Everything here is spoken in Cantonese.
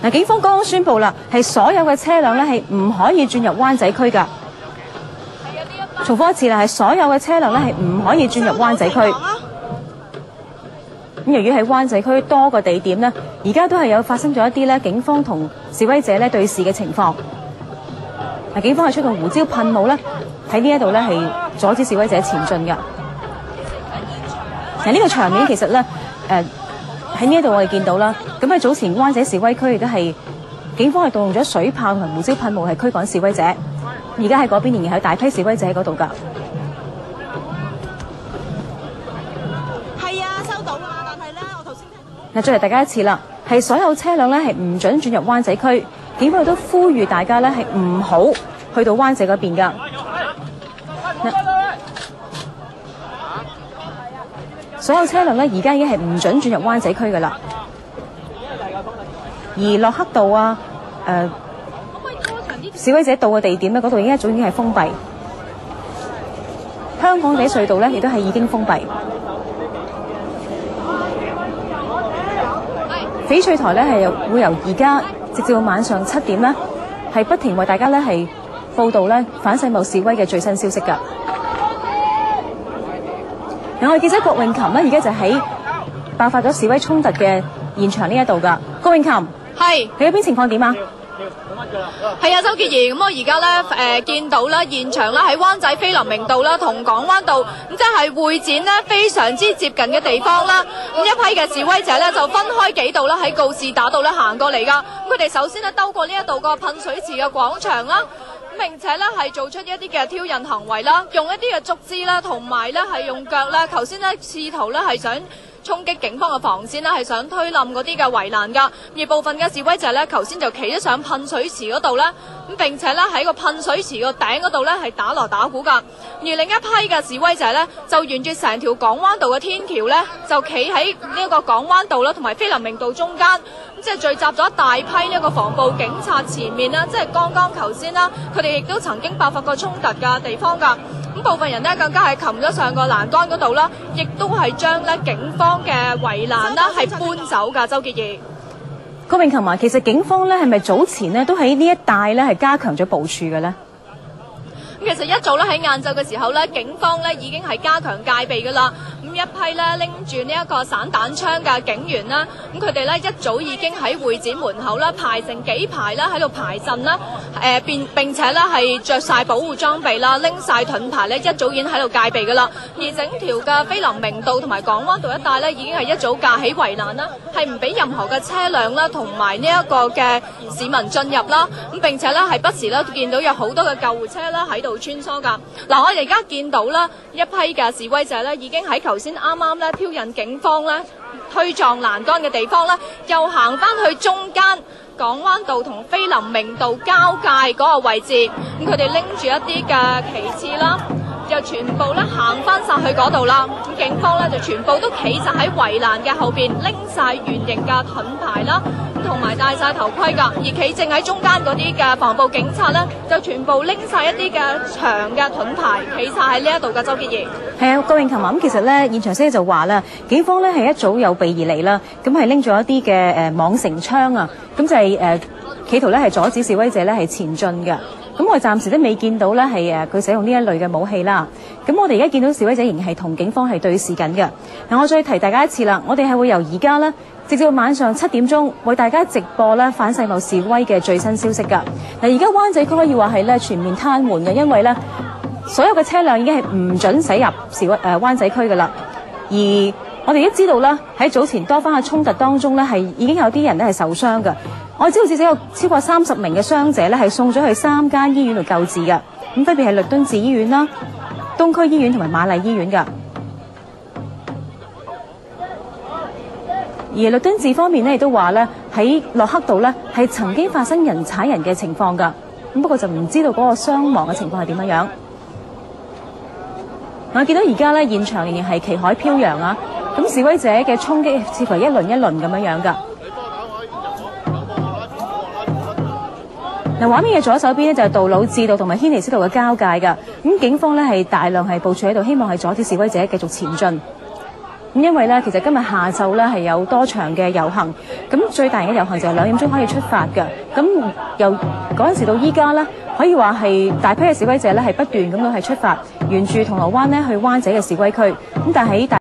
嗱，警方剛剛宣布啦，係所有嘅車輛咧係唔可以轉入灣仔區㗎。重複一次啦，係所有嘅車輛咧係唔可以轉入灣仔區。咁由於喺灣仔區多個地點呢，而家都係有發生咗一啲咧警方同示威者咧對峙嘅情況。嗱，警方係出動胡椒噴霧咧，喺呢一度咧係阻止示威者前進㗎。嗱，呢個場面其實咧喺呢一度我哋見到啦。咁喺早前灣仔示威區亦都係警方係動用咗水炮同埋胡椒噴霧係驅趕示威者。而家喺嗰邊仍然有大批示威者喺嗰度㗎。係啊，收到啊，但係咧，我頭先聽到。嗱，再嚟大家一次啦，係所有車輛咧係唔準轉入灣仔區，警方亦都呼籲大家咧係唔好去到灣仔嗰邊㗎。所有車輛咧而家已經係唔準轉入灣仔區㗎啦。而駱克道啊，示威者到嘅地點咧，嗰度已經一早已經係封閉。香港仔隧道咧，亦都係已經封閉。翡翠台咧係會由而家直至到晚上7點咧，係不停為大家咧係報導咧反世貿示威嘅最新消息㗎。我哋記者郭詠琴咧，而家就喺爆發咗示威衝突嘅現場呢一度㗎。郭詠琴，係你嗰邊情況點啊？係啊，周潔儀，咁我而家咧見到啦現場啦喺灣仔菲林明道啦同港灣道，咁即係會展呢非常之接近嘅地方啦。咁一批嘅示威者咧就分開幾道啦喺告士打道咧行過嚟㗎。咁佢哋首先咧兜過呢一度個噴水池嘅廣場啦。並且咧係做出一啲嘅挑釁行為啦，用一啲嘅竹枝啦，同埋咧係用腳啦。頭先咧試圖咧係想衝擊警方嘅防線啦，係想推冧嗰啲嘅圍欄㗎。而部分嘅示威者咧，頭先就企咗上噴水池嗰度啦。咁並且咧喺個噴水池個頂嗰度咧係打鑼打鼓㗎。而另一批嘅示威者咧，就沿住成條港灣道嘅天橋咧，就企喺呢一個港灣道啦，同埋菲林明道中間。即係聚集咗一大批呢個防暴警察前面啦，即係剛剛頭先啦，佢哋亦都曾經爆發過衝突嘅地方㗎。咁部分人呢，更加係擒咗上個欄杆嗰度啦，亦都係將咧警方嘅圍欄啦係搬走㗎。周潔儀，郭詠琴啊，其實警方咧係咪早前呢都喺呢一帶咧係加強咗部署嘅咧？其實一早咧喺晏晝嘅時候咧，警方咧已經係加強戒備㗎啦。咁一批咧拎住呢一個散彈槍嘅警員啦，咁佢哋咧一早已經喺會展門口啦排成幾排啦喺度排陣啦，並且咧係着晒保護裝備啦，拎晒盾牌咧，一早已經喺度戒備㗎啦。而整條嘅菲林明道同埋港灣道一帶咧，已經係一早架起圍欄啦，係唔俾任何嘅車輛啦同埋呢一個嘅市民進入啦。咁並且咧係不時咧見到有好多嘅救護車啦喺度穿梭㗎。嗱，我哋而家見到啦一批嘅示威者咧，已經喺頭先啱啱咧挑釁警方咧推撞欄杆嘅地方咧，又行翻去中間港灣道同菲林明道交界嗰個位置。咁佢哋拎住一啲嘅旗幟啦，就全部咧行翻晒去嗰度啦。咁警方咧就全部都企晒喺圍欄嘅後邊，拎晒圓形嘅盾牌啦，同埋戴晒頭盔㗎。而企正喺中間嗰啲嘅防暴警察咧，就全部拎晒一啲嘅長嘅盾牌，企晒喺呢一度嘅。周潔儀，係啊，郭詠琴啊，咁其實咧現場消息就話啦，警方咧係一早有備而嚟啦，咁係拎咗一啲嘅網繩槍啊，咁就係企圖咧係阻止示威者咧係前進嘅。咁我暫時都未見到咧係佢使用呢一類嘅武器啦。咁我哋而家見到示威者仍然係同警方係對視緊嘅。嗱，我再提大家一次啦，我哋係會由而家咧直至到晚上7點鐘為大家直播咧反世貿示威嘅最新消息㗎。嗱，而家灣仔區可以話係咧全面癱瘓嘅，因為咧所有嘅車輛已經係唔準駛入灣仔區㗎啦。而我哋都知道啦，喺早前多番嘅衝突當中咧，係已經有啲人咧係受傷嘅。我知道至少有超過30名嘅傷者咧係送咗去3間醫院度救治嘅，咁分別係律敦治醫院啦、東區醫院同埋瑪麗醫院㗎。而律敦治方面咧亦都話咧喺駱克道咧係曾經發生人踩人嘅情況㗎，咁不過就唔知道嗰個傷亡嘅情況係點樣。我見到而家咧現場仍然係旗海飄揚啊，咁示威者嘅衝擊似乎係一輪一輪咁樣㗎。嗱，畫面嘅左手邊咧就係杜老誌道同埋軒尼詩道嘅交界㗎，咁警方咧係大量係部署喺度，希望係阻止示威者繼續前進。咁因為咧，其實今日下晝咧係有多場嘅遊行，咁最大型嘅遊行就係2點鐘可以出發嘅。咁由嗰陣時到依家咧，可以話係大批嘅示威者咧係不斷咁樣係出發，沿住銅鑼灣咧去灣仔嘅示威區。咁但係喺